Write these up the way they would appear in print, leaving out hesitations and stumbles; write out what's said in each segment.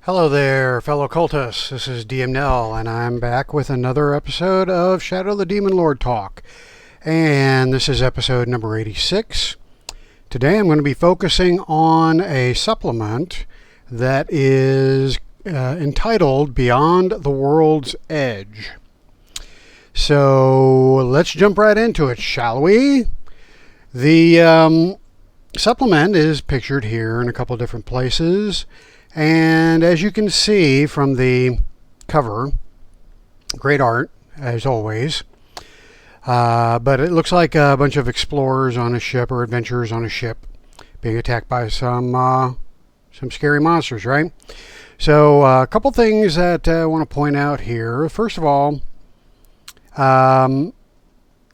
Hello there, fellow cultists. This is DM Nell, and I'm back with another episode of Shadow the Demon Lord Talk. And this is episode number 86. Today I'm going to be focusing on a supplement that is entitled Beyond the World's Edge. So let's jump right into it, shall we? The supplement is pictured here in a couple different places. And as you can see from the cover, great art, as always. But it looks like a bunch of explorers on a ship or adventurers on a ship being attacked by some scary monsters, right? So a couple things that I want to point out here. First of all,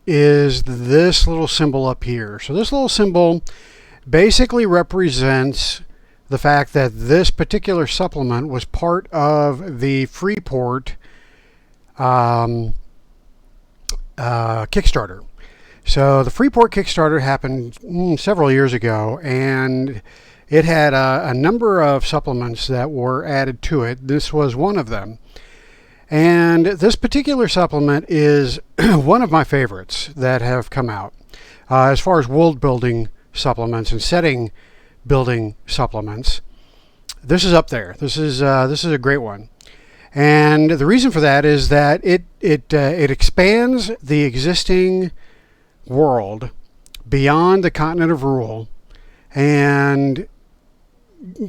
is this little symbol up here. So this little symbol basically represents the fact that this particular supplement was part of the Freeport Kickstarter. So the Freeport Kickstarter happened several years ago, and it had a number of supplements that were added to it. This was one of them. And this particular supplement is one of my favorites that have come out as far as world building supplements and setting building supplements. This is up there. This is a great one, and the reason for that is that it expands the existing world beyond the continent of Rule and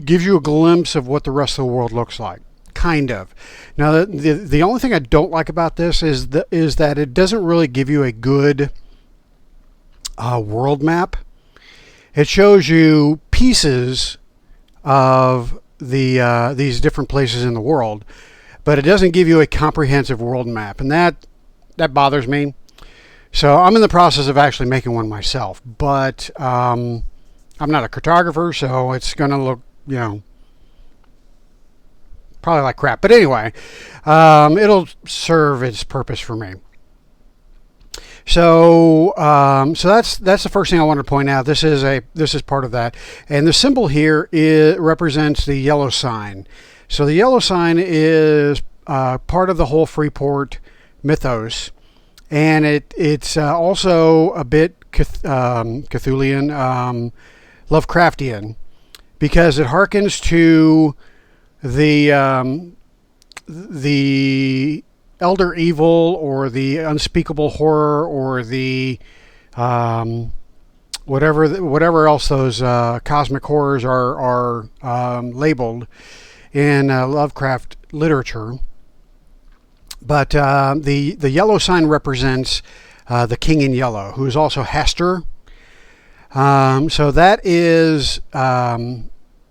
gives you a glimpse of what the rest of the world looks like. Kind of. Now, the only thing I don't like about this is that it doesn't really give you a good world map. It shows you pieces of these different places in the world, but it doesn't give you a comprehensive world map, and that bothers me. So I'm in the process of actually making one myself, but I'm not a cartographer, so it's going to look, probably like crap. But anyway, it'll serve its purpose for me. So that's the first thing I wanted to point out. This is part of that, and the symbol here represents the yellow sign. So the yellow sign is part of the whole Freeport mythos, and it's also a bit Cthulhian, Lovecraftian, because it harkens to the elder evil, or the unspeakable horror, or the whatever else those cosmic horrors are labeled in Lovecraft literature. But the yellow sign represents the King in Yellow, who is also Hester. So that is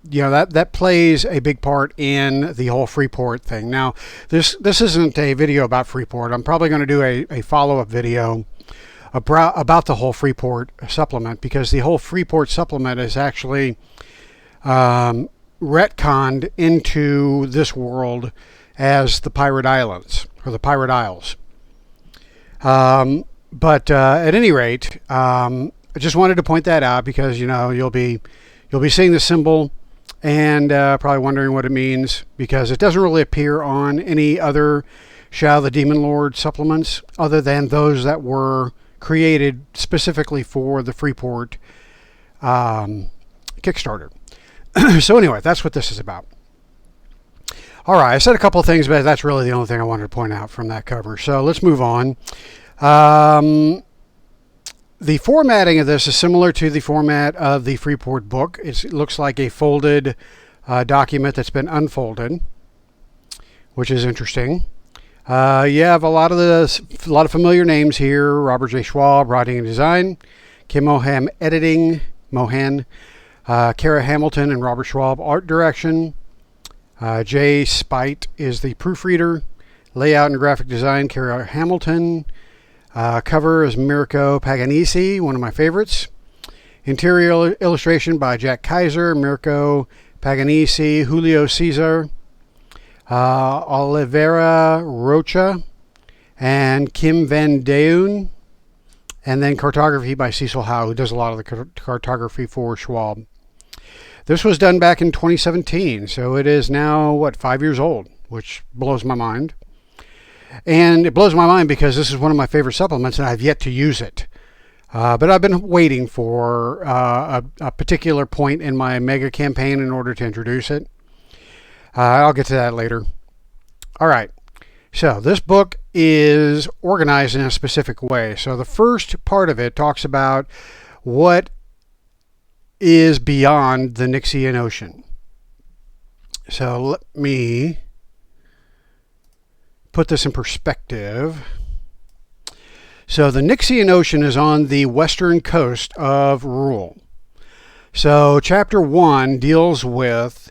that plays a big part in the whole Freeport thing. Now, this isn't a video about Freeport. I'm probably going to do a follow-up video about the whole Freeport supplement, because the whole Freeport supplement is actually retconned into this world as the Pirate Islands, or the Pirate Isles. But at any rate, I just wanted to point that out, because you'll be seeing the symbol and probably wondering what it means, because it doesn't really appear on any other Shadow the Demon Lord supplements other than those that were created specifically for the Freeport Kickstarter. So anyway, that's what this is about. All right, I said a couple of things, but that's really the only thing I wanted to point out from that cover. So let's move on. The formatting of this is similar to the format of the Freeport book. It looks like a folded document that's been unfolded, which is interesting. You have a lot of familiar names here: Robert J. Schwab, writing and design; Kim Moham, editing; Kara Hamilton and Robert Schwab, art direction; Jay Spite is the proofreader; layout and graphic design, Kara Hamilton; cover is Mirko Paganisi, one of my favorites; interior illustration by Jack Kaiser, Mirko Paganisi, Julio Cesar, Oliveira Rocha, and Kim Van Deun; and then cartography by Cecil Howe, who does a lot of the cartography for Schwab. This was done back in 2017, so it is now, what, 5 years old, which blows my mind. And it blows my mind because this is one of my favorite supplements and I've yet to use it. But I've been waiting for a particular point in my mega campaign in order to introduce it. I'll get to that later. All right. So this book is organized in a specific way. So the first part of it talks about what is beyond the Nixian Ocean. So let me put this in perspective. So the Nixian Ocean is on the western coast of Rule. So chapter 1 deals with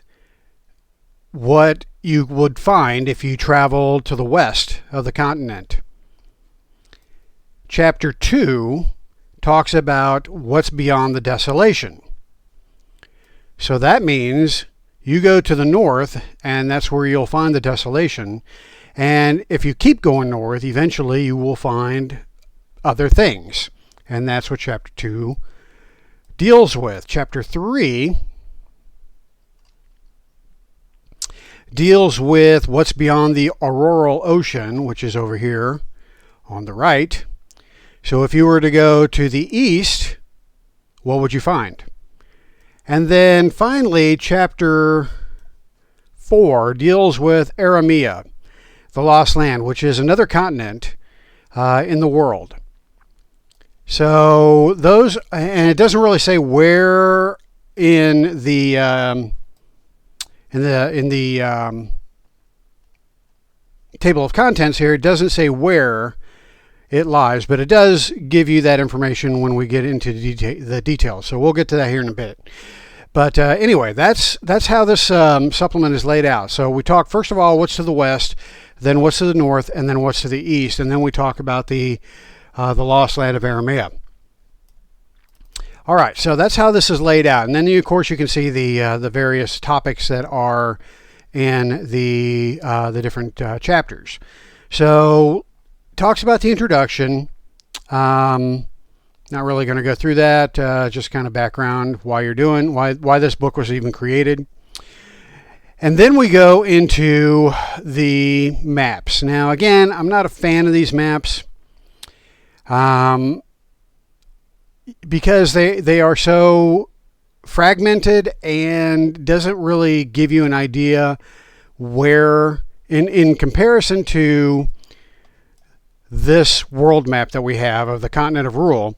what you would find if you traveled to the west of the continent. Chapter 2 talks about what's beyond the desolation. So that means you go to the north and that's where you'll find the desolation. And if you keep going north, eventually you will find other things. And that's what chapter 2 deals with. Chapter 3 deals with what's beyond the auroral ocean, which is over here on the right. So if you were to go to the east, what would you find? And then finally, chapter 4 deals with Aramea, the Lost Land, which is another continent in the world. So those, and it doesn't really say where in the table of contents here. It doesn't say where it lies, but it does give you that information when we get into the details. So we'll get to that here in a bit. But anyway, that's how this supplement is laid out. So we talk first of all what's to the west, then what's to the north, and then what's to the east, and then we talk about the lost land of Aramea. All right, so that's how this is laid out, and then of course you can see the various topics that are in the different chapters. So talks about the introduction. Not really going to go through that. Just kind of background, why this book was even created. And then we go into the maps. Now, again, I'm not a fan of these maps because they are so fragmented and doesn't really give you an idea where, in comparison to this world map that we have of the continent of Rule,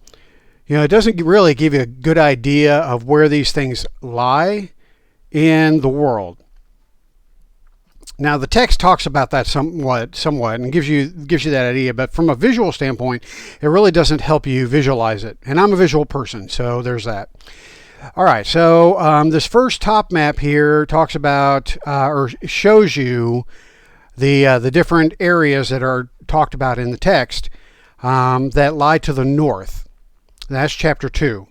it doesn't really give you a good idea of where these things lie in the world. Now the text talks about that somewhat, and gives you that idea, but from a visual standpoint, it really doesn't help you visualize it. And I'm a visual person, so there's that. All right, so this first top map here talks about or shows you the different areas that are talked about in the text that lie to the north. That's chapter 2.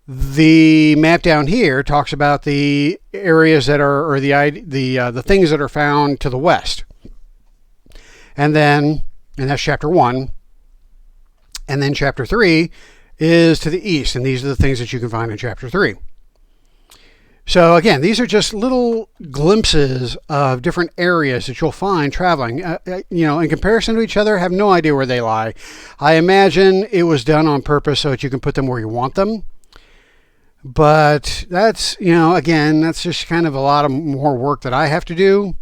The map down here talks about the areas that are, or the things that are found to the west. And that's chapter 1. And then chapter 3 is to the east, and these are the things that you can find in chapter 3. So again, these are just little glimpses of different areas that you'll find traveling. In comparison to each other, I have no idea where they lie. I imagine it was done on purpose so that you can put them where you want them. But that's, again, that's just kind of a lot of more work that I have to do.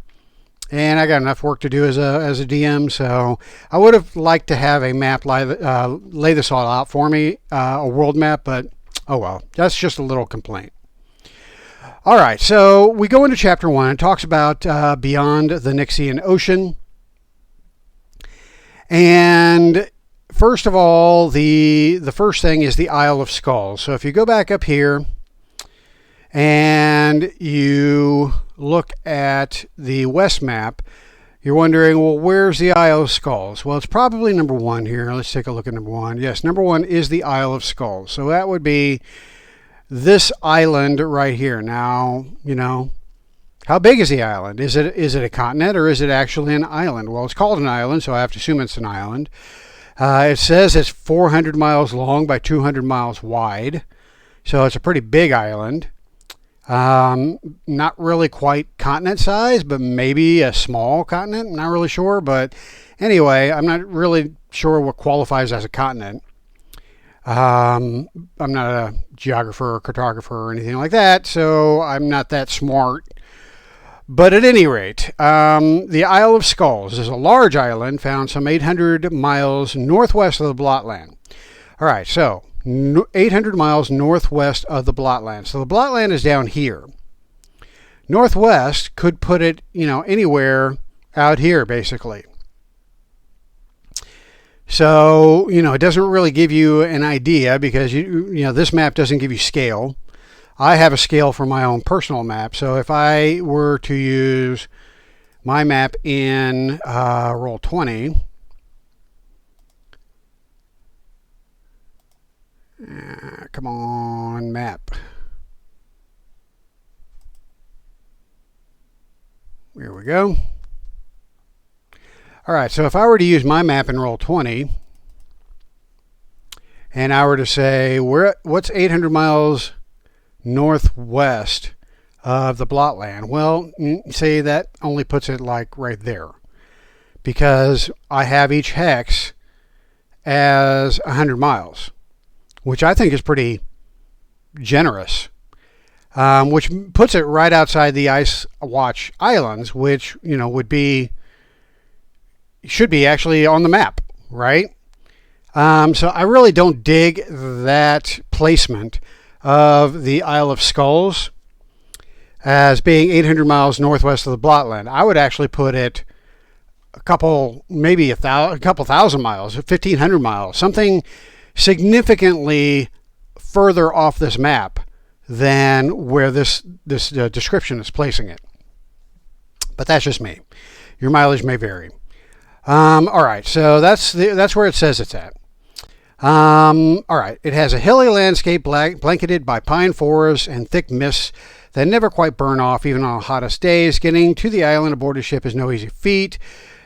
And I got enough work to do as a DM, so I would have liked to have a map lay this all out for me, a world map, but oh well, that's just a little complaint. All right, so we go into chapter 1. It talks about beyond the Nixian Ocean. And first of all, the first thing is the Isle of Skulls. So if you go back up here and you look at the west map, you're wondering, well, where's the Isle of Skulls? Well, it's probably number 1 here. Let's take a look at number 1. Yes, number 1 is the Isle of Skulls. So that would be this island right here. Now, how big is the island? Is it a continent, or is it actually an island? Well, it's called an island, so I have to assume it's an island. It says it's 400 miles long by 200 miles wide, so it's a pretty big island. Not really quite continent size, but maybe a small continent. Not really sure, but anyway, I'm not really sure what qualifies as a continent. I'm not a geographer or cartographer or anything like that, so I'm not that smart. But at any rate, the Isle of Skulls is a large island found some 800 miles northwest of the Blotland. All right, so 800 miles northwest of the Blotland. So the Blotland is down here. Northwest could put it, anywhere out here, basically. So, it doesn't really give you an idea because, this map doesn't give you scale. I have a scale for my own personal map. So if I were to use my map in Roll20, come on, map. Here we go. All right, so if I were to use my map in Roll20, and I were to say, what's 800 miles northwest of the Blotland? Well, say that only puts it like right there, because I have each hex as 100 miles, which I think is pretty generous, which puts it right outside the Ice Watch Islands, which, should be actually on the map, right? So I really don't dig that placement of the Isle of Skulls as being 800 miles northwest of the Blotland. I would actually put it a couple thousand miles, 1,500 miles, something significantly further off this map than where this description is placing it. But that's just me. Your mileage may vary. All right, so that's where it says it's at. All right, it has a hilly landscape blanketed by pine forests and thick mists that never quite burn off even on the hottest days. Getting to the island aboard a ship is no easy feat.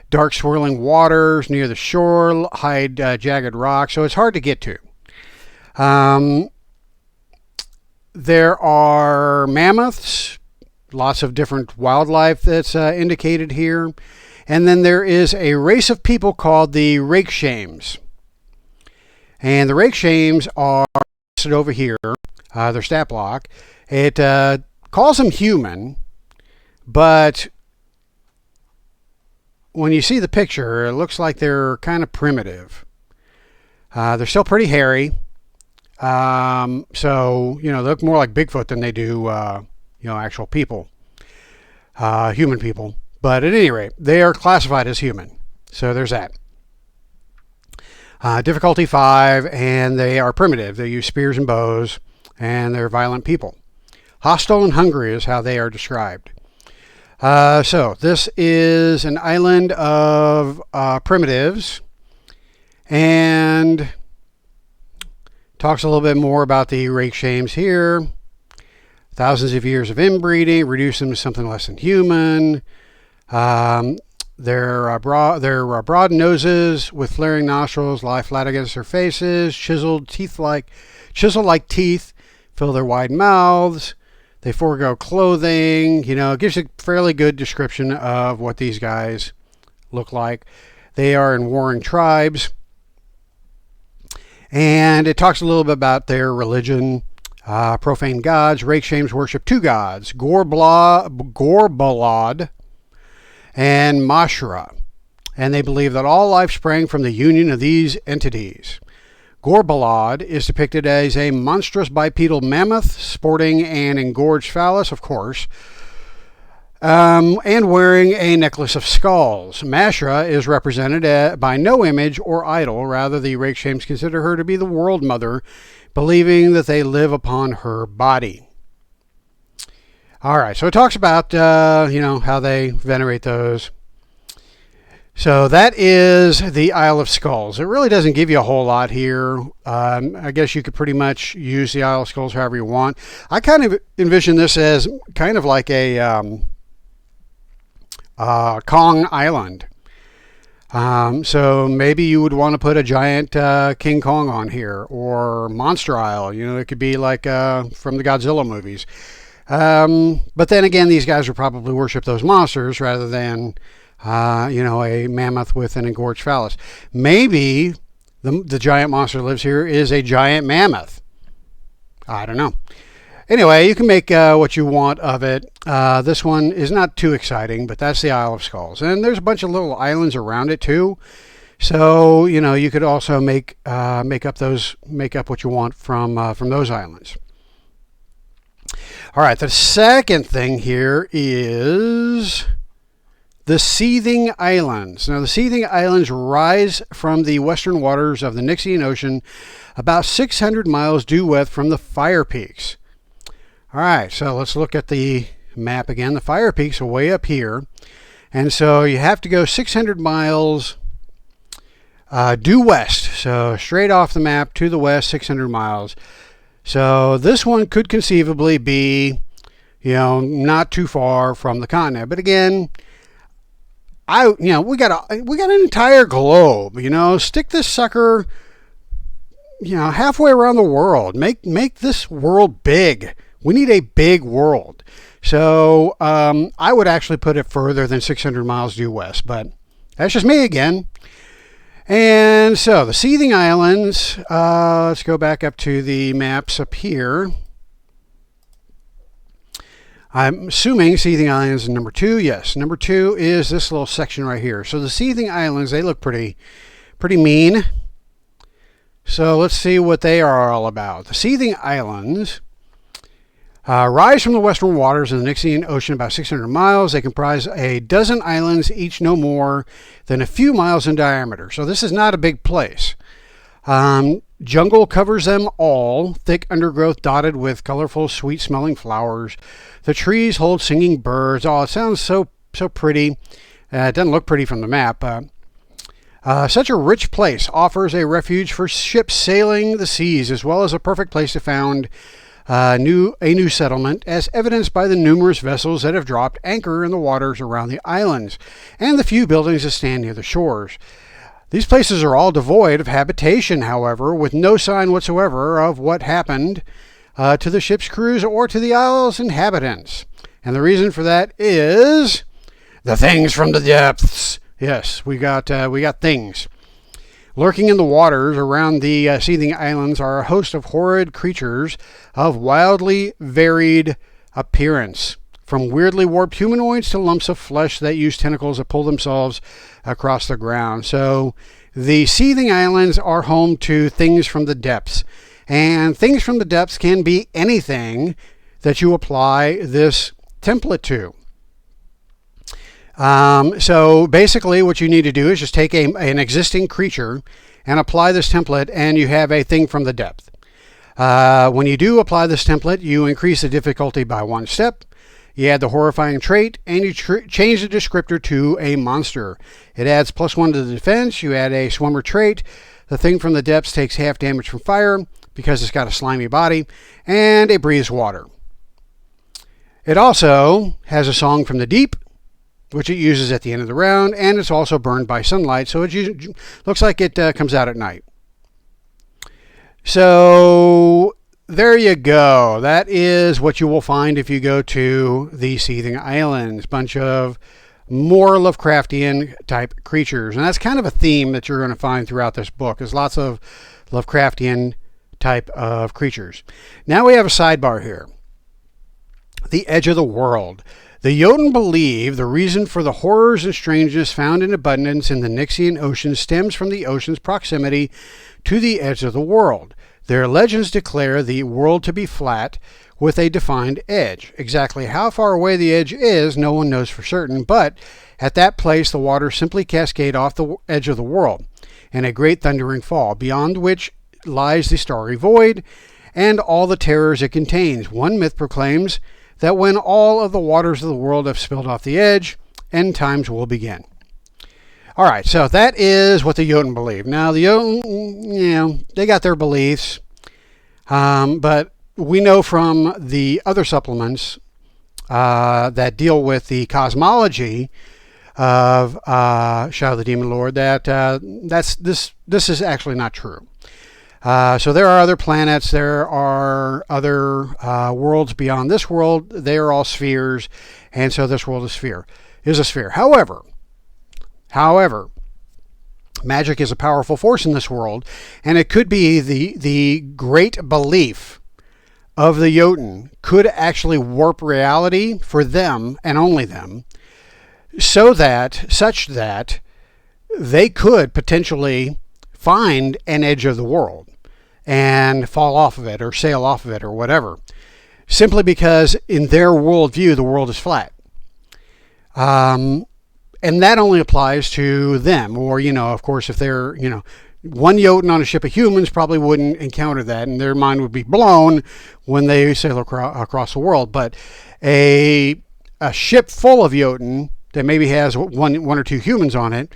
Dark swirling waters near the shore hide jagged rocks, so it's hard to get to. There are mammoths, lots of different wildlife that's indicated here. And then there is a race of people called the Rake Shames. And the Rake Shames are listed over here, their stat block. It calls them human, but when you see the picture, it looks like they're kind of primitive. They're still pretty hairy. So, they look more like Bigfoot than they do, actual people, human people. But at any rate, they are classified as human. So there's that. Difficulty 5, and they are primitive. They use spears and bows, and they're violent people. Hostile and hungry is how they are described. So this is an island of primitives, and talks a little bit more about the Rake Shames here. Thousands of years of inbreeding reduce them to something less than human. Their broad noses with flaring nostrils lie flat against their faces. Chisel like teeth fill their wide mouths. They forego clothing. It gives a fairly good description of what these guys look like. They are in warring tribes. And it talks a little bit about their religion. Profane gods. Rake Shames worship two gods, Gorbalad and Mashra, and they believe that all life sprang from the union of these entities. Gorbalad is depicted as a monstrous bipedal mammoth sporting an engorged phallus, of course, and wearing a necklace of skulls. Mashra is represented by no image or idol. Rather, the Rake Shames consider her to be the world mother, believing that they live upon her body. All right, so it talks about, how they venerate those. So that is the Isle of Skulls. It really doesn't give you a whole lot here. I guess you could pretty much use the Isle of Skulls however you want. I kind of envision this as kind of like a Kong Island. So maybe you would want to put a giant King Kong on here, or Monster Isle. It could be like from the Godzilla movies. But then again, these guys would probably worship those monsters rather than, a mammoth with an engorged phallus. Maybe the giant monster that lives here is a giant mammoth. I don't know. Anyway, you can make what you want of it. This one is not too exciting, but that's the Isle of Skulls. And there's a bunch of little islands around it too. So, you could also make up what you want from those islands. All right, the second thing here is the Seething Islands. Now, the Seething Islands rise from the western waters of the Nyxian Ocean about 600 miles due west from the Fire Peaks. All right, so let's look at the map again. The Fire Peaks are way up here, and so you have to go 600 miles due west. So straight off the map to the west, 600 miles. So this one could conceivably be, not too far from the continent. But again, we got an entire globe. Stick this sucker, halfway around the world. Make this world big. We need a big world. So I would actually put it further than 600 miles due west, but that's just me again. And so the Seething Islands, let's go back up to the maps up here. I'm assuming Seething Islands is number 2. Yes, number 2 is this little section right here. So the Seething Islands, they look pretty mean. So let's see what they are all about. The Seething Islands rise from the western waters of the Nyxian Ocean about 600 miles. They comprise a dozen islands, each no more than a few miles in diameter. So this is not a big place. Jungle covers them all, thick undergrowth dotted with colorful, sweet-smelling flowers. The trees hold singing birds. Oh, it sounds so pretty. It doesn't look pretty from the map. Such a rich place offers a refuge for ships sailing the seas, as well as a perfect place to found a new settlement, as evidenced by the numerous vessels that have dropped anchor in the waters around the islands, and the few buildings that stand near the shores. These places are all devoid of habitation, however, with no sign whatsoever of what happened to the ship's crews or to the isle's inhabitants. And the reason for that is the things from the depths. Yes, we got things. Lurking in the waters around the Seething Islands are a host of horrid creatures of wildly varied appearance, from weirdly warped humanoids to lumps of flesh that use tentacles to pull themselves across the ground. So the Seething Islands are home to things from the depths. And things from the depths can be anything that you apply this template to. So basically what you need to do is just take an existing creature and apply this template, and you have a thing from the depth. When you do apply this template, you increase the difficulty by 1 step. You add the horrifying trait, and you change the descriptor to a monster. It adds +1 to the defense. You add a swimmer trait. The thing from the depths takes half damage from fire because it's got a slimy body, and it breathes water. It also has a song from the deep, which it uses at the end of the round, and it's also burned by sunlight, so it looks like it comes out at night. So there you go. That is what you will find if you go to the Seething Islands. Bunch of more Lovecraftian type creatures, and that's kind of a theme that you're going to find throughout this book. There's lots of Lovecraftian type of creatures. Now we have a sidebar here. The edge of the world. The Jotun believe the reason for the horrors and strangeness found in abundance in the Nyxian Ocean stems from the ocean's proximity to the edge of the world. Their legends declare the world to be flat with a defined edge. Exactly how far away the edge is, no one knows for certain, but at that place the waters simply cascade off the edge of the world in a great thundering fall, beyond which lies the starry void and all the terrors it contains. One myth proclaims that when all of the waters of the world have spilled off the edge, end times will begin. All right, so that is what the Jotun believe. Now, the Jotun, they got their beliefs, but we know from the other supplements that deal with the cosmology of Shadow the Demon Lord that this is actually not true. So there are other planets. There are other worlds beyond this world. They are all spheres, and so this world is a sphere. However, magic is a powerful force in this world, and it could be the great belief of the Jotun could actually warp reality for them and only them, such that they could potentially find an edge of the world and fall off of it or sail off of it or whatever, simply because in their worldview the world is flat. And that only applies to them, or, of course, if they're, one Jotun on a ship of humans probably wouldn't encounter that, and their mind would be blown when they sail across the world. But a ship full of Jotun that maybe has one or two humans on it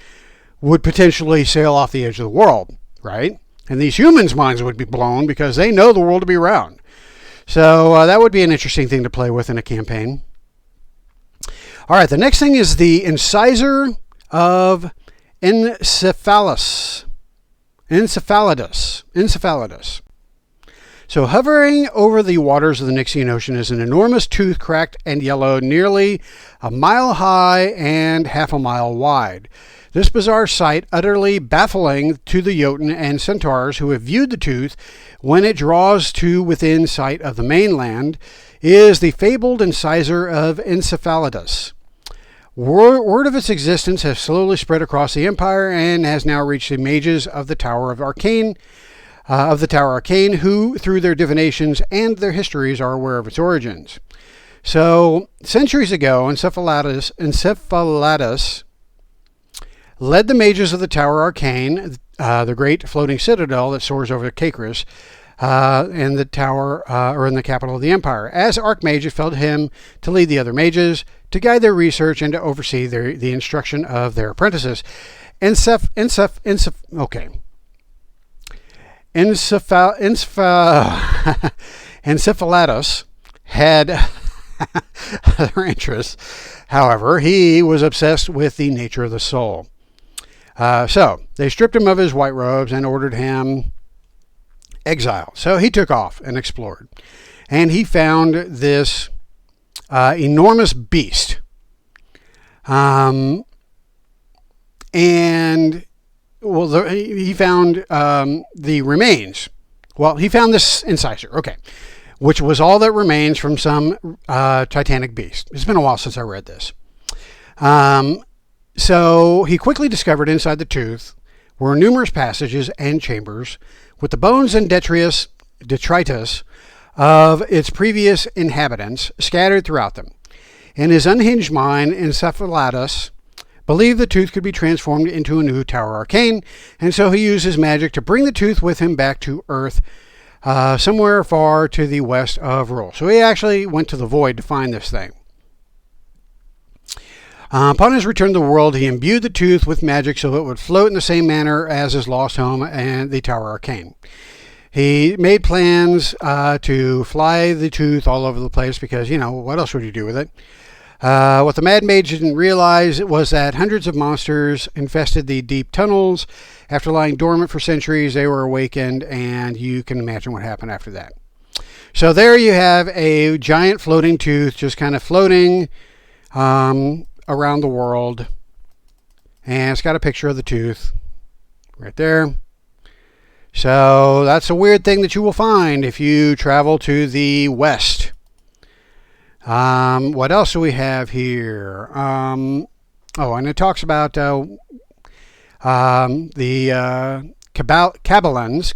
would potentially sail off the edge of the world, right? And these humans' minds would be blown because they know the world to be round. So that would be an interesting thing to play with in a campaign. All right, the next thing is the incisor of Encephalitis. So hovering over the waters of the Nyxian Ocean is an enormous tooth, cracked and yellow, nearly a mile high and half a mile wide. This bizarre sight, utterly baffling to the Jotun and centaurs who have viewed the tooth when it draws to within sight of the mainland, is the fabled incisor of Encephalitis. Word of its existence has slowly spread across the empire and has now reached the mages of the Tower of Arcane, who, through their divinations and their histories, are aware of its origins. So, centuries ago, Encephalitis led the mages of the Tower of Arcane, the great floating citadel that soars over Caicrus, in the tower, or in the capital of the empire. As Archmage, it fell to him to lead the other mages, to guide their research, and to oversee the instruction of their apprentices. Encephalitis had other interests. However, he was obsessed with the nature of the soul. So they stripped him of his white robes and ordered him exiled. So he took off and explored. And he found this enormous beast. He found the remains. Well, he found this incisor, okay, which was all that remains from some titanic beast. It's been a while since I read this. So he quickly discovered inside the tooth were numerous passages and chambers with the bones and detritus of its previous inhabitants scattered throughout them. In his unhinged mind, Encephalitis believed the tooth could be transformed into a new Tower Arcane, and so he used his magic to bring the tooth with him back to Earth, somewhere far to the west of Rule. So he actually went to the void to find this thing. Upon his return to the world, he imbued the tooth with magic so it would float in the same manner as his lost home and the Tower Arcane. He made plans to fly the tooth all over the place because, what else would you do with it? What the Mad Mage didn't realize was that hundreds of monsters infested the deep tunnels. After lying dormant for centuries, they were awakened, and you can imagine what happened after that. So there you have a giant floating tooth just kind of floating around the world. And it's got a picture of the tooth right there. So that's a weird thing that you will find if you travel to the west. What else do we have here? And it talks about the Kabalans,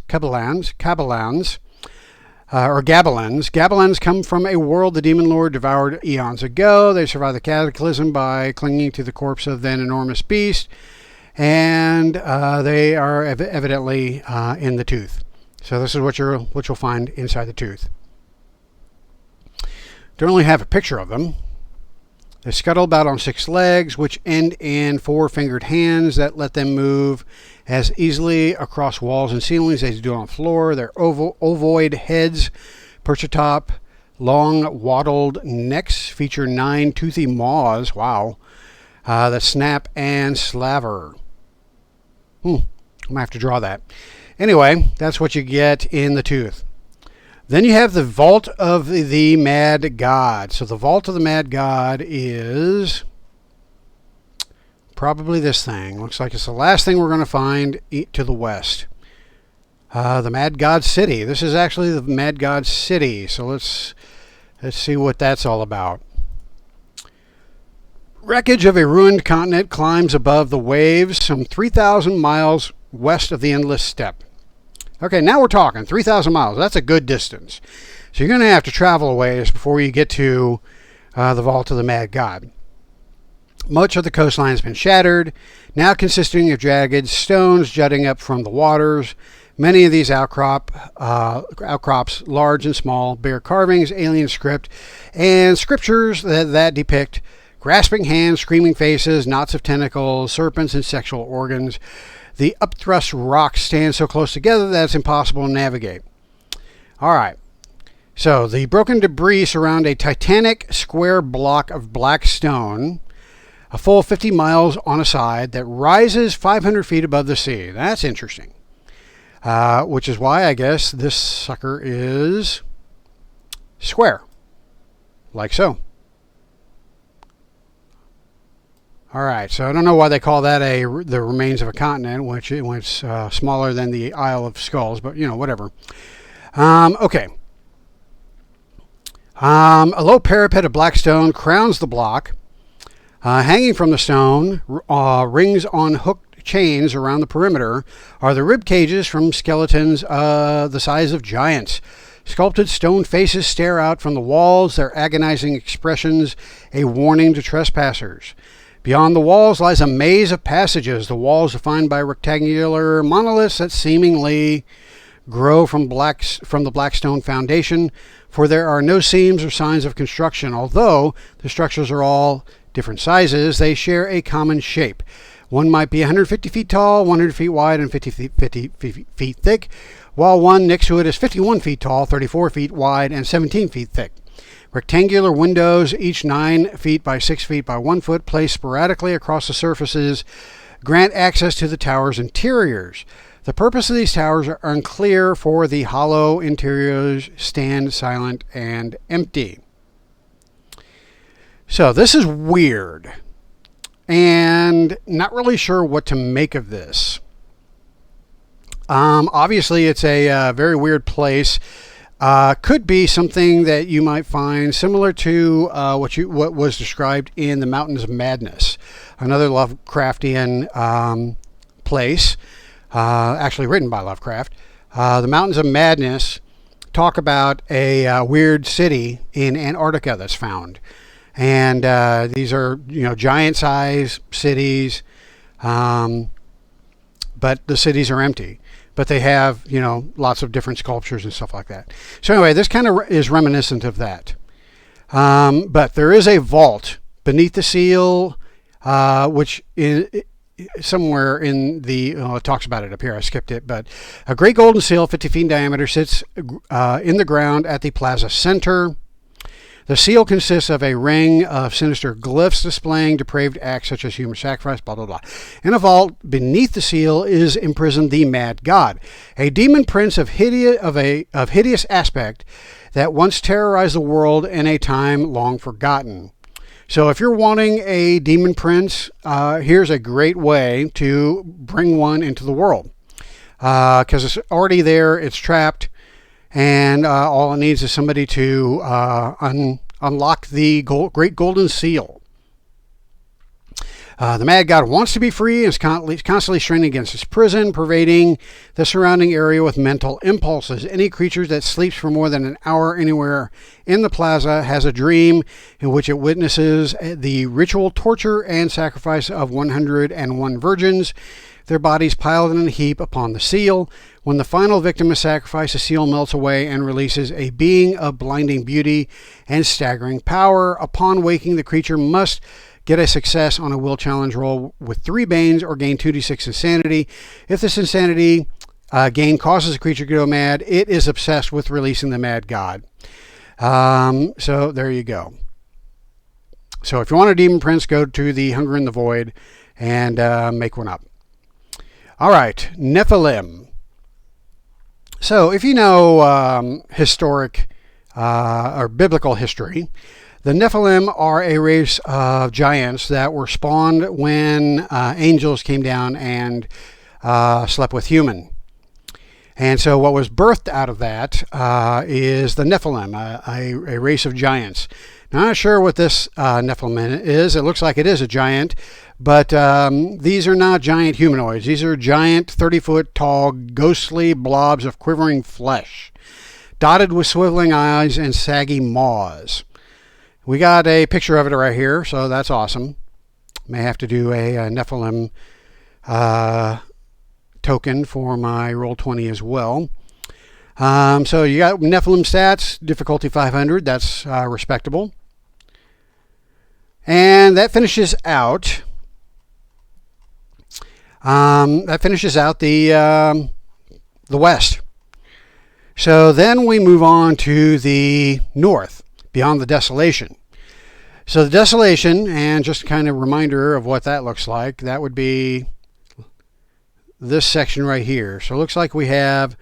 or Gabalans. Gabalans come from a world the demon lord devoured eons ago. They survived the cataclysm by clinging to the corpse of an enormous beast, and they are evidently in the tooth. So this is what you'll find inside the tooth. Don't really have a picture of them. They scuttle about on 6 legs, which end in 4-fingered hands that let them move as easily across walls and ceilings as they do on the floor. Their ovoid heads perch atop long wattled necks feature 9 toothy maws, wow, that snap and slaver. I'm going to have to draw that. Anyway, that's what you get in the tooth. Then you have the Vault of the Mad God. So the Vault of the Mad God is probably this thing. Looks like it's the last thing we're going to find to the west. The Mad God City. This is actually the Mad God City. So let's see what that's all about. Wreckage of a ruined continent climbs above the waves some 3,000 miles west of the Endless Steppe. Okay, now we're talking 3,000 miles. That's a good distance. So you're going to have to travel a ways before you get to the Vault of the Mad God. Much of the coastline has been shattered, now consisting of jagged stones jutting up from the waters. Many of these outcrops, large and small, bear carvings, alien script, and scriptures that depict grasping hands, screaming faces, knots of tentacles, serpents, and sexual organs. The upthrust rocks stand so close together that it's impossible to navigate. All right. So the broken debris surround a titanic square block of black stone, a full 50 miles on a side, that rises 500 feet above the sea. That's interesting. Which is why I guess this sucker is square. Like so. All right, so I don't know why they call that the remains of a continent, which it's smaller than the Isle of Skulls, but whatever. Okay. A low parapet of black stone crowns the block. Hanging from the stone, rings on hooked chains around the perimeter, are the rib cages from skeletons the size of giants. Sculpted stone faces stare out from the walls, their agonizing expressions a warning to trespassers. Beyond the walls lies a maze of passages, the walls defined by rectangular monoliths that seemingly grow from the black stone foundation, for there are no seams or signs of construction. Although the structures are all different sizes, they share a common shape. One might be 150 feet tall, 100 feet wide, and 50 feet thick, while one next to it is 51 feet tall, 34 feet wide, and 17 feet thick. Rectangular windows, each 9 feet by 6 feet by 1 foot, placed sporadically across the surfaces, grant access to the tower's interiors. The purpose of these towers are unclear, for the hollow interiors stand silent and empty. So this is weird, and not really sure what to make of this. Obviously, it's a very weird place. Could be something that you might find similar to what was described in the Mountains of Madness, another Lovecraftian place, actually written by Lovecraft. The Mountains of Madness talk about a weird city in Antarctica that's found, and these are giant-sized cities, but the cities are empty. But they have, lots of different sculptures and stuff like that. So anyway, this kind of is reminiscent of that. But there is a vault beneath the seal, which is somewhere in it talks about it up here. I skipped it. But a great golden seal, 50 feet in diameter, sits in the ground at the plaza center. The seal consists of a ring of sinister glyphs displaying depraved acts such as human sacrifice, blah, blah, blah. In a vault beneath the seal is imprisoned the Mad God, a demon prince of hideous aspect that once terrorized the world in a time long forgotten. So if you're wanting a demon prince, here's a great way to bring one into the world. Because it's already there, it's trapped, and all it needs is somebody to unlock the great golden seal. The Mad God wants to be free and is constantly straining against his prison, pervading the surrounding area with mental impulses. Any creature that sleeps for more than an hour anywhere in the plaza has a dream in which it witnesses the ritual torture and sacrifice of 101 virgins, their bodies piled in a heap upon the seal. When the final victim is sacrificed, the seal melts away and releases a being of blinding beauty and staggering power. Upon waking, the creature must get a success on a will challenge roll with 3 banes or gain 2d6 insanity. If this insanity gain causes the creature to go mad, it is obsessed with releasing the Mad God. So there you go. So if you want a demon prince, go to the Hunger in the Void and make one up. All right, Nephilim. So, if you know historic or biblical history, the Nephilim are a race of giants that were spawned when angels came down and slept with human. And so what was birthed out of that is the Nephilim, a race of giants. Now, I'm not sure what this Nephilim is. It looks like it is a giant, but these are not giant humanoids. These are giant, 30-foot tall, ghostly blobs of quivering flesh, dotted with swiveling eyes and saggy maws. We got a picture of it right here, so that's awesome. May have to do a Nephilim token for my Roll20 as well. So you got Nephilim stats, difficulty 500. That's respectable. And that finishes out. The west. So then we move on to the north, beyond the desolation. So the desolation, and just kind of reminder of what that looks like, that would be this section right here. So it looks like we have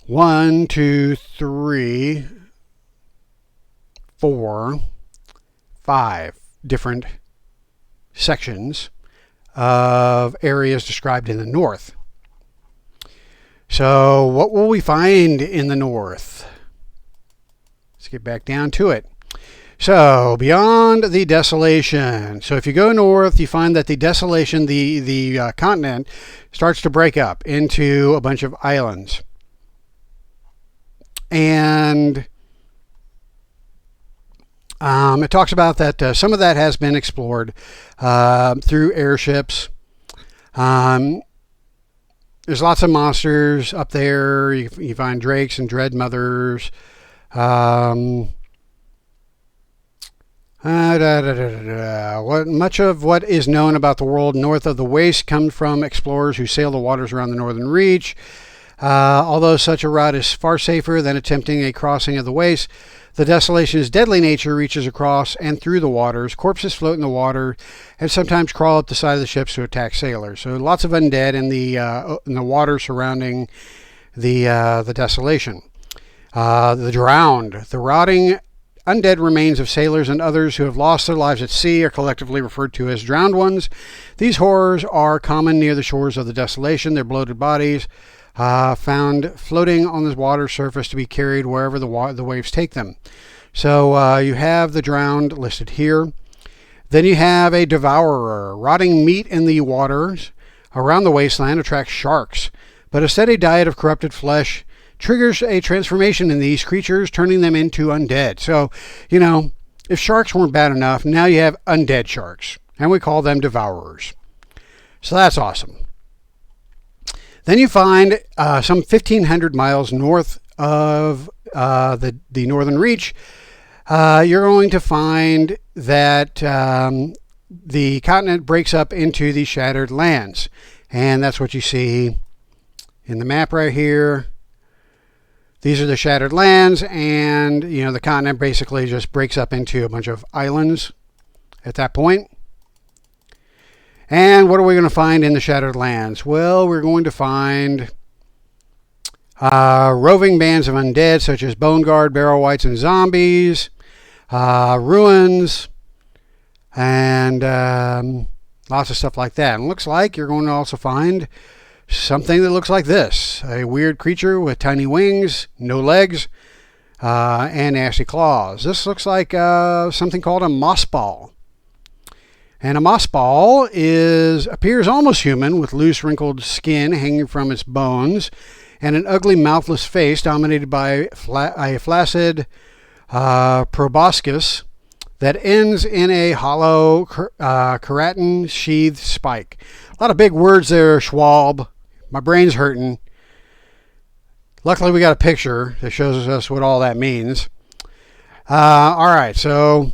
1, 2, 3, 4, 5 different sections of areas described in the north. So what will we find in the north? Let's get back down to it. So beyond the desolation. So if you go north, you find that the desolation, the continent, starts to break up into a bunch of islands. And it talks about that some of that has been explored through airships. There's lots of monsters up there. You find drakes and dread mothers. Much of what is known about the world north of the waste comes from explorers who sail the waters around the northern reach. Although such a route is far safer than attempting a crossing of the waste, the desolation's deadly nature reaches across and through the waters. Corpses float in the water and sometimes crawl up the side of the ships to attack sailors. So lots of undead in the water surrounding the desolation. The drowned, the rotting undead remains of sailors and others who have lost their lives at sea are collectively referred to as drowned ones. These horrors are common near the shores of the desolation. Their bloated bodies found floating on the water surface to be carried wherever the waves take them. So you have the drowned listed here. Then you have a devourer. Rotting meat in the waters around the wasteland attracts sharks, but a steady diet of corrupted flesh triggers a transformation in these creatures, turning them into undead. So, you know, if sharks weren't bad enough, now you have undead sharks, and we call them devourers. So that's awesome. Then you find some 1,500 miles north of the northern reach, you're going to find that the continent breaks up into the shattered lands. And that's what you see in the map right here. These are the shattered lands, and you know the continent basically just breaks up into a bunch of islands at that point. And what are we going to find in the shattered lands? Well, we're going to find roving bands of undead such as Bone Guard, Barrow Wights, and zombies, ruins, and lots of stuff like that. And it looks like you're going to also find something that looks like this. A weird creature with tiny wings, no legs, and nasty claws. This looks like something called a moss ball. And a moss ball appears almost human, with loose wrinkled skin hanging from its bones and an ugly mouthless face dominated by a flaccid proboscis that ends in a hollow keratin sheathed spike. A lot of big words there, Schwab. My brain's hurting. Luckily we got a picture that shows us what all that means. All right, so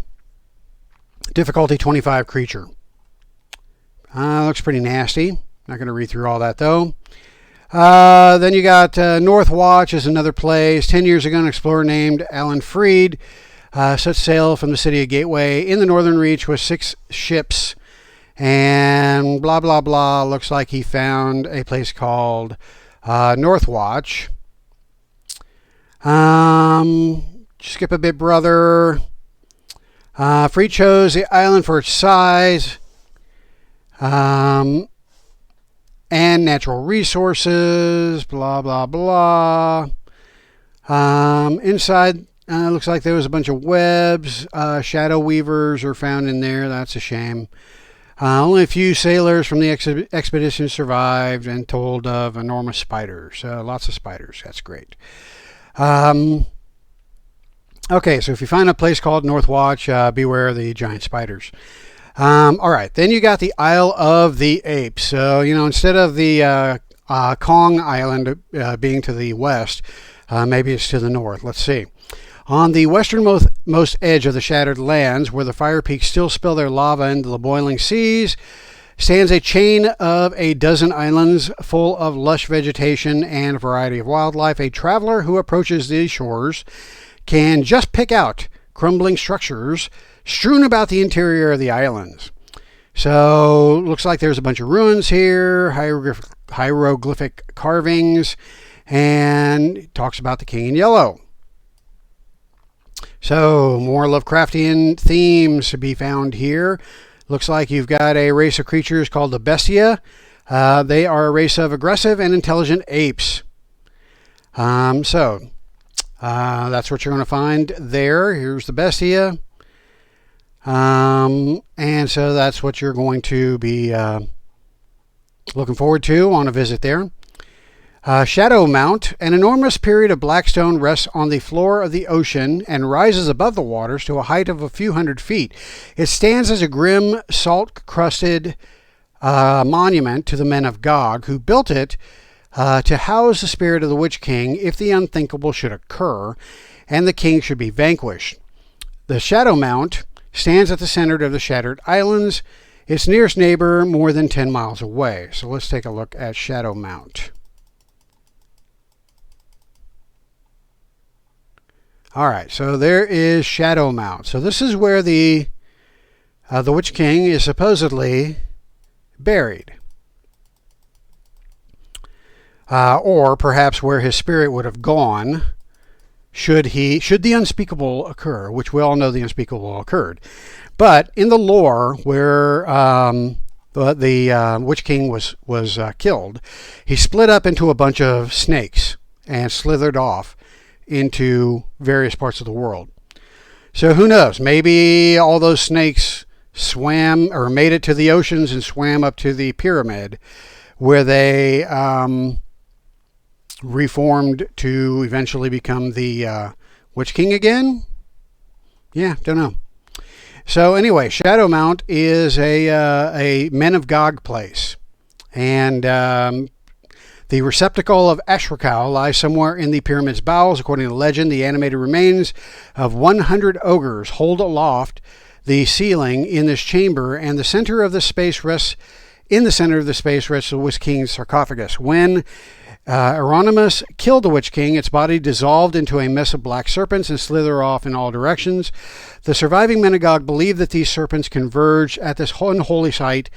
difficulty 25 creature. Looks pretty nasty. Not going to read through all that though. Then you got North Watch is another place. 10 years ago, an explorer named Alan Freed set sail from the city of Gateway in the Northern Reach with 6 ships. And blah, blah, blah. Looks like he found a place called North Watch. Skip a bit, brother. Free chose the island for its size and natural resources. Blah, blah, blah. Inside, looks like there was a bunch of webs. Shadow weavers are found in there. That's a shame. Only a few sailors from the expedition survived and told of enormous spiders. Lots of spiders. That's great. Okay, so if you find a place called North Watch, beware of the giant spiders. All right, then you got the Isle of the Apes. So, instead of the Kong Island being to the west, maybe it's to the north. Let's see. On the westernmost edge of the shattered lands, where the fire peaks still spill their lava into the boiling seas, stands a chain of a dozen islands full of lush vegetation and a variety of wildlife. A traveler who approaches these shores can just pick out crumbling structures strewn about the interior of the islands. So, looks like there's a bunch of ruins here, hieroglyphic carvings, and it talks about the King in Yellow. So, more Lovecraftian themes to be found here. Looks like you've got a race of creatures called the Bestia. They are a race of aggressive and intelligent apes. That's what you're going to find there. Here's the Bestia. And so that's what you're going to be looking forward to on a visit there. Shadow Mount, an enormous period of black stone, rests on the floor of the ocean and rises above the waters to a height of a few hundred feet. It stands as a grim, salt-crusted monument to the men of Gog, who built it to house the spirit of the Witch King if the unthinkable should occur and the king should be vanquished. The Shadow Mount stands at the center of the Shattered Islands, its nearest neighbor more than 10 miles away. So let's take a look at Shadow Mount. All right, so there is Shadow Mount. So this is where the Witch King is supposedly buried. Or perhaps where his spirit would have gone should the unspeakable occur, which we all know the unspeakable occurred. But in the lore where the Witch King was killed, he split up into a bunch of snakes and slithered off into various parts of the world. So who knows? Maybe all those snakes swam or made it to the oceans and swam up to the pyramid where they reformed to eventually become the Witch King again? Yeah, don't know. So anyway, Shadow Mount is a Men of Gog place. And the receptacle of Ashrakal lies somewhere in the pyramid's bowels. According to legend, the animated remains of 100 ogres hold aloft the ceiling in this chamber, and the center of the space rests the Witch King's sarcophagus. When Euronymous killed the Witch King, its body dissolved into a mess of black serpents and slither off in all directions. The surviving Men of Gog believe that these serpents converge at this unholy site,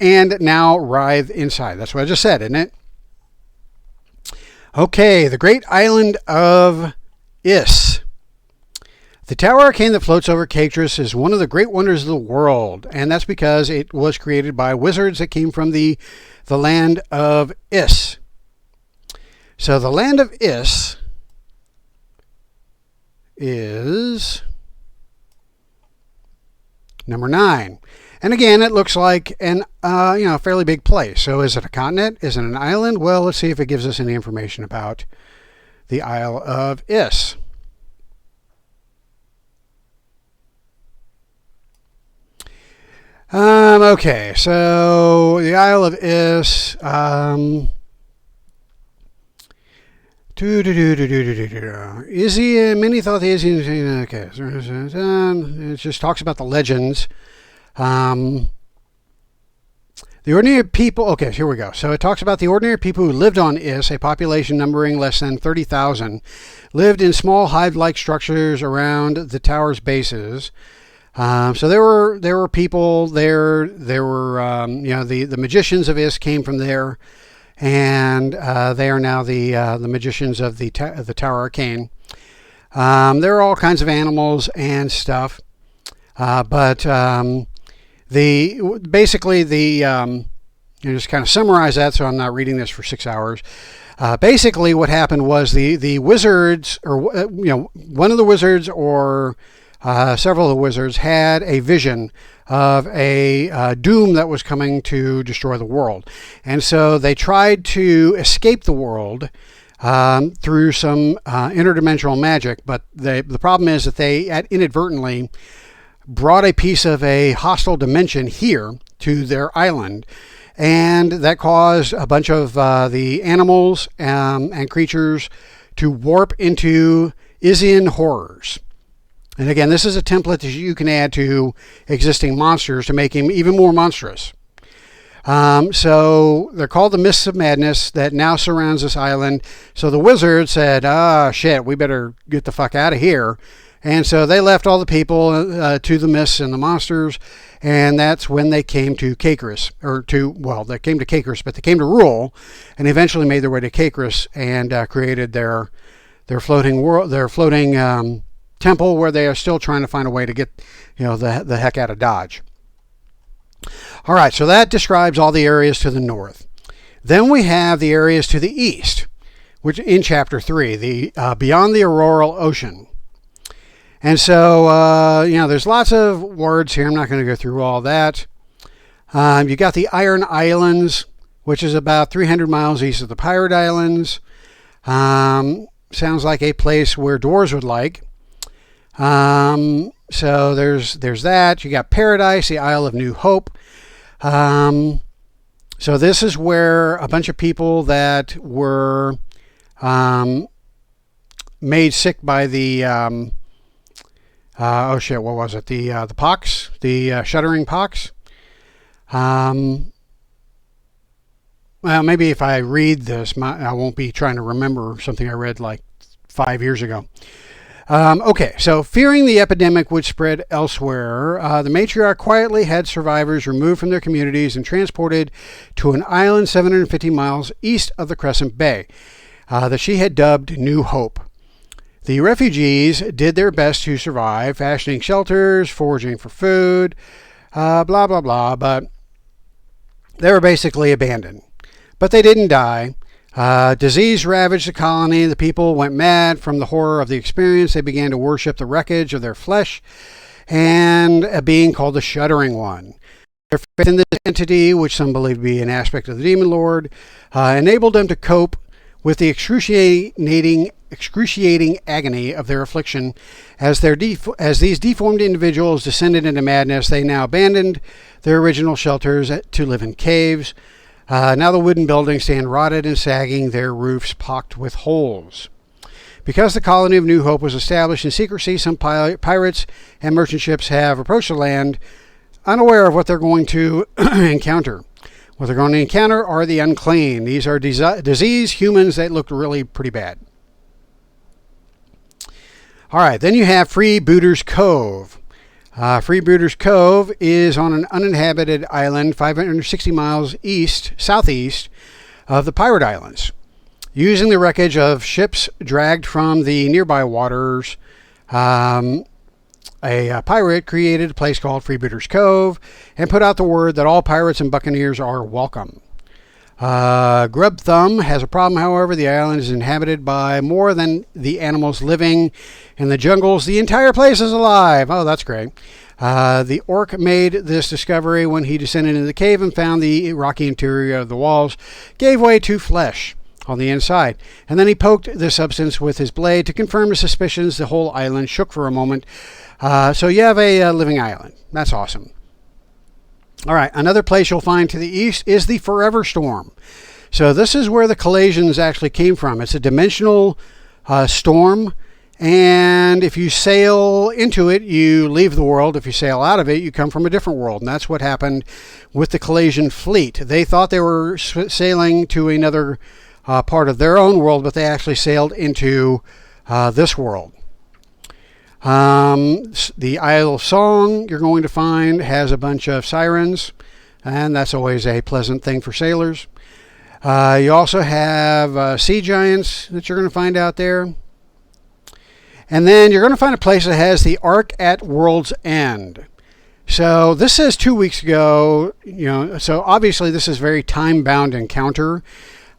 and now writhe inside. That's what I just said, isn't it? Okay, the great island of Is. The Tower of Arcane that floats over Caictris is one of the great wonders of the world, and that's because it was created by wizards that came from the land of Is. So the land of Is is number 9. And again, it looks like a fairly big place. So is it a continent? Is it an island? Well, let's see if it gives us any information about the Isle of Is. Okay, so the Isle of Is. Many thought the Isians. Okay, it just talks about the legends. The ordinary people. Okay, here we go. So it talks about the ordinary people who lived on Is, a population numbering less than 30,000, lived in small hive-like structures around the tower's bases. So there were people there. There were the magicians of Is came from there, and they are now the magicians of the Tower of Arcane. There are all kinds of animals and stuff, but basically just kind of summarize that, so I'm not reading this for 6 hours. Basically, what happened was the wizards, or one of the wizards, or several of the wizards, had a vision of a doom that was coming to destroy the world, and so they tried to escape the world through some interdimensional magic. But the problem is that they inadvertently brought a piece of a hostile dimension here to their island. And that caused a bunch of the animals and creatures to warp into Isian horrors. And again, this is a template that you can add to existing monsters to make him even more monstrous. So they're called the Mists of Madness that now surrounds this island. So the wizard said, shit, we better get the fuck out of here. And so they left all the people to the mists and the monsters, and that's when they came to Caicrus, they came to Caicrus, but they came to rule, and eventually made their way to Caicrus and created their floating world, their floating temple, where they are still trying to find a way to get the heck out of Dodge. All right, so that describes all the areas to the north. Then we have the areas to the east, which in Chapter 3, the beyond the auroral ocean. And so, there's lots of words here. I'm not going to go through all that. You got the Iron Islands, which is about 300 miles east of the Pirate Islands. Sounds like a place where dwarves would like. So there's that. You got Paradise, the Isle of New Hope. So this is where a bunch of people that were made sick by the what was it? The pox, the shuddering pox. Well, maybe if I read this, I won't be trying to remember something I read like 5 years ago. Okay, so fearing the epidemic would spread elsewhere, the matriarch quietly had survivors removed from their communities and transported to an island 750 miles east of the Crescent Bay that she had dubbed New Hope. The refugees did their best to survive, fashioning shelters, foraging for food, blah, blah, blah, but they were basically abandoned. But they didn't die. Disease ravaged the colony. The people went mad from the horror of the experience. They began to worship the wreckage of their flesh and a being called the Shuddering One. Their faith in this entity, which some believe to be an aspect of the Demon Lord, enabled them to cope with the excruciating agony of their affliction. As these deformed individuals descended into madness, they now abandoned their original shelters to live in caves. Now the wooden buildings stand rotted and sagging, their roofs pocked with holes. Because the colony of New Hope was established in secrecy, some pirates and merchant ships have approached the land unaware of what they're going to encounter. What they're going to encounter are the unclean. These are diseased humans that look really pretty bad. All right, then you have Freebooters Cove. Freebooters Cove is on an uninhabited island 560 miles southeast of the Pirate Islands. Using the wreckage of ships dragged from the nearby waters, a pirate created a place called Freebooters Cove and put out the word that all pirates and buccaneers are welcome. Grub Thumb has a problem, however. The island is inhabited by more than the animals living in the jungles. The entire place is alive. Oh, that's great. The orc made this discovery when he descended into the cave and found the rocky interior of the walls gave way to flesh on the inside. And then he poked the substance with his blade to confirm his suspicions. The whole island shook for a moment. So you have a living island. That's awesome. All right, another place you'll find to the east is the Forever Storm. So this is where the collisions actually came from. It's a dimensional storm, and if you sail into it, you leave the world. If you sail out of it, you come from a different world, and that's what happened with the Collision fleet. They thought they were sailing to another part of their own world, but they actually sailed into this world. The Isle of Song you're going to find has a bunch of sirens, and that's always a pleasant thing for sailors. You also have sea giants that you're going to find out there. And then you're going to find a place that has the Ark at World's End. So this says 2 weeks ago, so obviously this is a very time-bound encounter.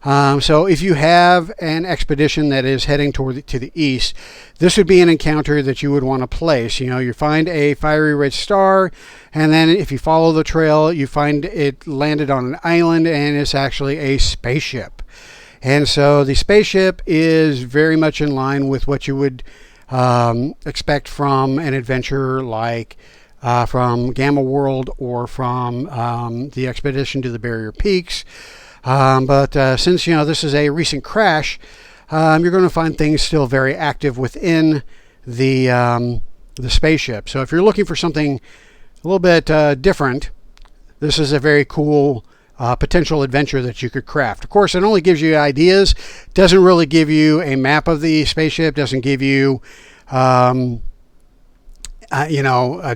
So if you have an expedition that is heading to the east, this would be an encounter that you would want to place. You find a fiery red star, and then if you follow the trail, you find it landed on an island, and it's actually a spaceship. And so the spaceship is very much in line with what you would expect from an adventure like from Gamma World or from the expedition to the Barrier Peaks. But since this is a recent crash, you're going to find things still very active within the spaceship. So if you're looking for something a little bit different, this is a very cool potential adventure that you could craft. Of course, it only gives you ideas, doesn't really give you a map of the spaceship, doesn't give you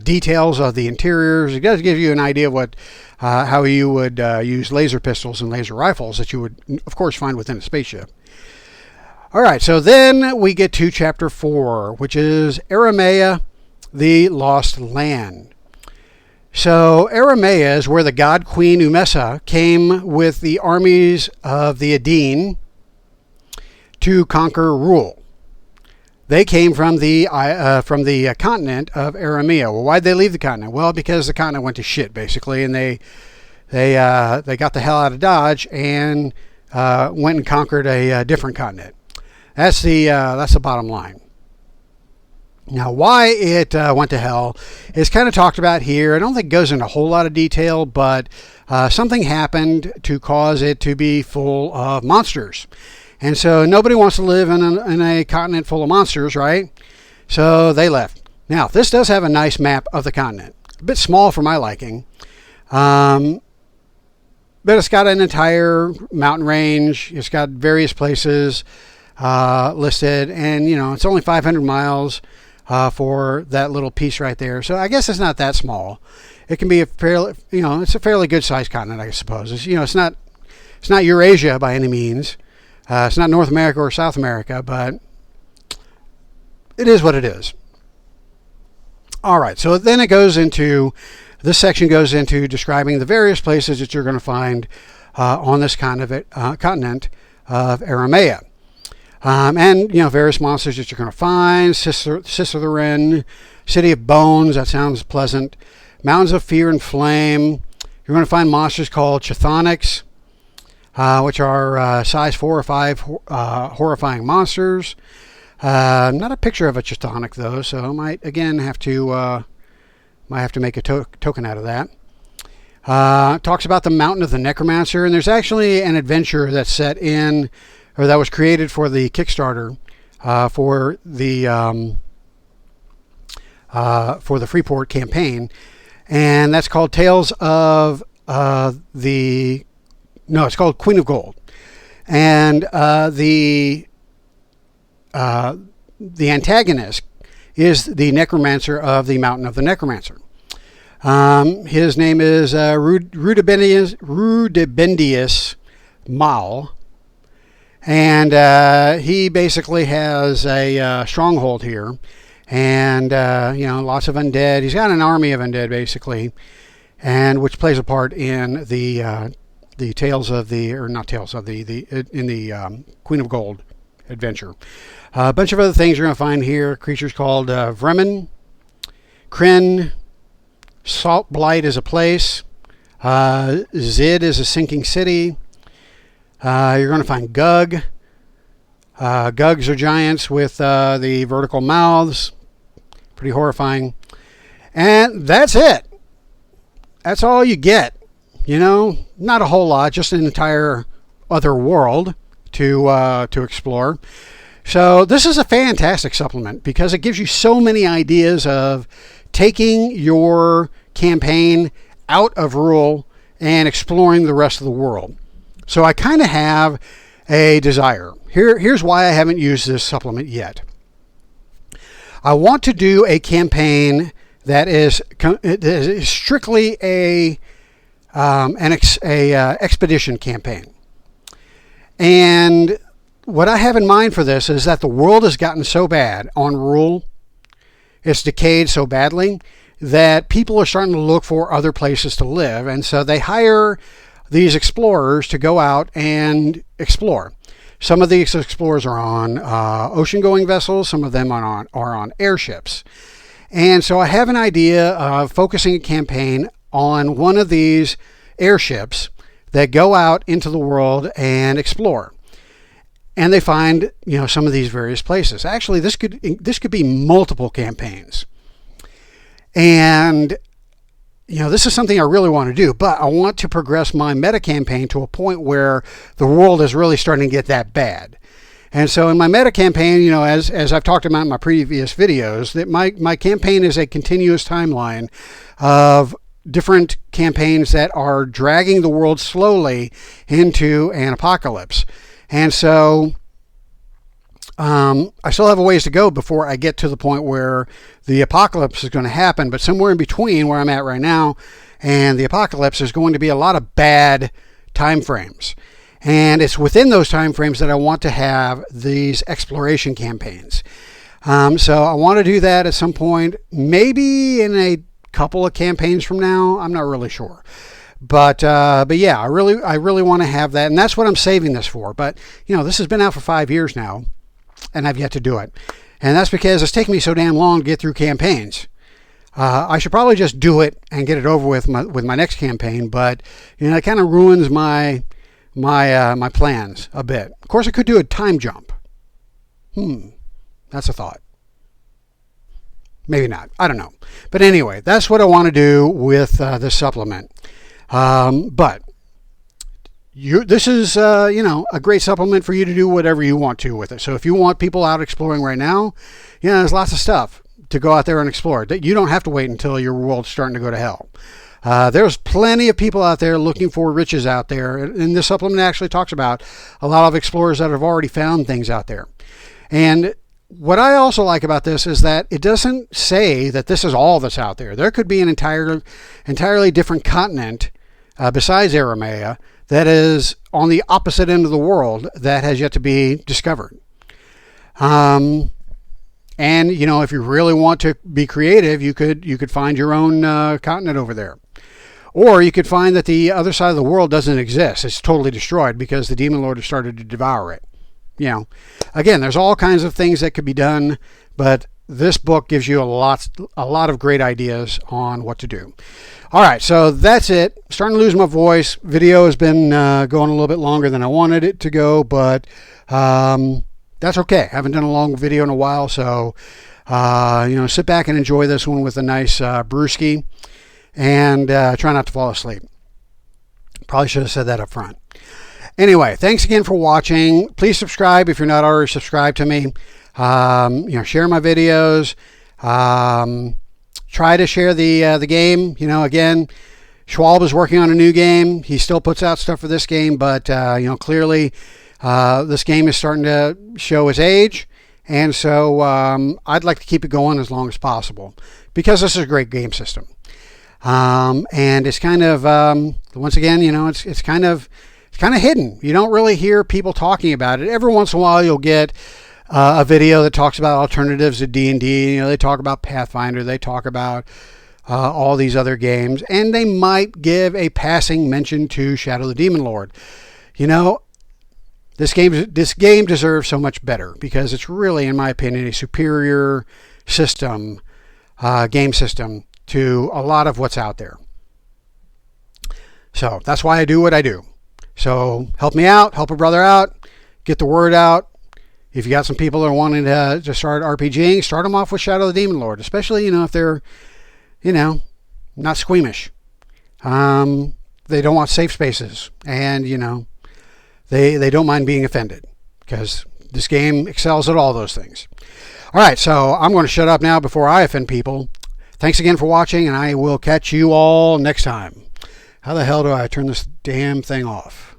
details of the interiors. It does give you an idea of what how you would use laser pistols and laser rifles that you would, of course, find within a spaceship. All right, so then we get to Chapter 4, which is Aramea, the Lost Land. So Aramea is where the god queen Umessa came with the armies of the Adine to conquer Rule. They came from the continent of Aramea. Well, why'd they leave the continent? Well, because the continent went to shit, basically, and they got the hell out of Dodge and went and conquered a different continent. That's the bottom line. Now, why it went to hell is kind of talked about here. I don't think it goes into a whole lot of detail, but something happened to cause it to be full of monsters. And so nobody wants to live in a continent full of monsters, right? So they left. Now, this does have a nice map of the continent. A bit small for my liking. But it's got an entire mountain range. It's got various places listed. And, it's only 500 miles for that little piece right there. So I guess it's not that small. It can be it's a fairly good sized continent, I suppose. It's not Eurasia by any means. It's not North America or South America, but it is what it is. All right, so then this section goes into describing the various places that you're going to find on this kind of continent of Aramea. And, various monsters that you're going to find: Scissorin, City of Bones, that sounds pleasant, Mountains of Fear and Flame. You're going to find monsters called Chthonics, which are size 4 or 5 horrifying monsters. Not a picture of a chthonic, though, so I might again have to make a token out of that. Talks about the Mountain of the Necromancer, and there's actually an adventure that's set in, or that was created for the Kickstarter for the Freeport campaign, and that's called Tales of it's called Queen of Gold. And the antagonist is the necromancer of the Mountain of the Necromancer. His name is Rudibendius Mal. And he basically has a stronghold here. And, lots of undead. He's got an army of undead, basically, and which plays a part in the Tales of the Queen of Gold adventure. A bunch of other things you're going to find here. Creatures called Vremen, Kryn, Salt Blight is a place, Zid is a sinking city. You're going to find Gug. Gugs are giants with the vertical mouths. Pretty horrifying. And that's it. That's all you get. Not a whole lot, just an entire other world to explore. So this is a fantastic supplement because it gives you so many ideas of taking your campaign out of Rule and exploring the rest of the world. So I kind of have a desire. Here's why I haven't used this supplement yet. I want to do a campaign that is strictly an expedition campaign. And what I have in mind for this is that the world has gotten so bad on rule, it's decayed so badly that people are starting to look for other places to live. And so they hire these explorers to go out and explore. Some of these explorers are on ocean-going vessels. Some of them are on airships. And so I have an idea of focusing a campaign on one of these airships that go out into the world and explore. And they find, some of these various places. Actually, this could be multiple campaigns. And this is something I really want to do, but I want to progress my meta campaign to a point where the world is really starting to get that bad. And so in my meta campaign, as I've talked about in my previous videos, that my campaign is a continuous timeline of different campaigns that are dragging the world slowly into an apocalypse. And so I still have a ways to go before I get to the point where the apocalypse is going to happen. But somewhere in between where I'm at right now and the apocalypse is going to be a lot of bad time frames. And it's within those time frames that I want to have these exploration campaigns. So I want to do that at some point, maybe in a couple of campaigns from now. I'm not really sure. But yeah, I really want to have that. And that's what I'm saving this for. But, this has been out for 5 years now, and I've yet to do it. And that's because it's taken me so damn long to get through campaigns. I should probably just do it and get it over with my next campaign. But, it kind of ruins my plans a bit. Of course, I could do a time jump. That's a thought. Maybe not. I don't know. But anyway, that's what I want to do with this supplement. But this is, a great supplement for you to do whatever you want to with it. So if you want people out exploring right now, there's lots of stuff to go out there and explore. You don't have to wait until your world's starting to go to hell. There's plenty of people out there looking for riches out there. And this supplement actually talks about a lot of explorers that have already found things out there. And what I also like about this is that it doesn't say that this is all that's out there. There could be an entirely different continent besides Aramea that is on the opposite end of the world that has yet to be discovered. And if you really want to be creative, you could find your own continent over there. Or you could find that the other side of the world doesn't exist. It's totally destroyed because the Demon Lord has started to devour it. Again, there's all kinds of things that could be done, but this book gives you a lot of great ideas on what to do. All right, so that's it. Starting to lose my voice. Video has been going a little bit longer than I wanted it to go, but that's okay. I haven't done a long video in a while, so sit back and enjoy this one with a nice brewski, and try not to fall asleep. Probably should have said that up front. Anyway, thanks again for watching. Please subscribe if you're not already subscribed to me. Share my videos. Try to share the game. Again, Schwalb is working on a new game. He still puts out stuff for this game, but clearly this game is starting to show its age, and so I'd like to keep it going as long as possible because this is a great game system. And it's kind of once again, it's kind of hidden. You don't really hear people talking about it. Every once in a while, you'll get a video that talks about alternatives to D&D. They talk about Pathfinder. They talk about all these other games, and they might give a passing mention to Shadow the Demon Lord. This game deserves so much better because it's really, in my opinion, a superior system, game system to a lot of what's out there. So that's why I do what I do. So help me out, help a brother out, get the word out. If you got some people that are wanting to start RPGing, start them off with Shadow the Demon Lord, especially, if they're, not squeamish. They don't want safe spaces, and, they don't mind being offended because this game excels at all those things. All right, so I'm going to shut up now before I offend people. Thanks again for watching, and I will catch you all next time. How the hell do I turn this damn thing off?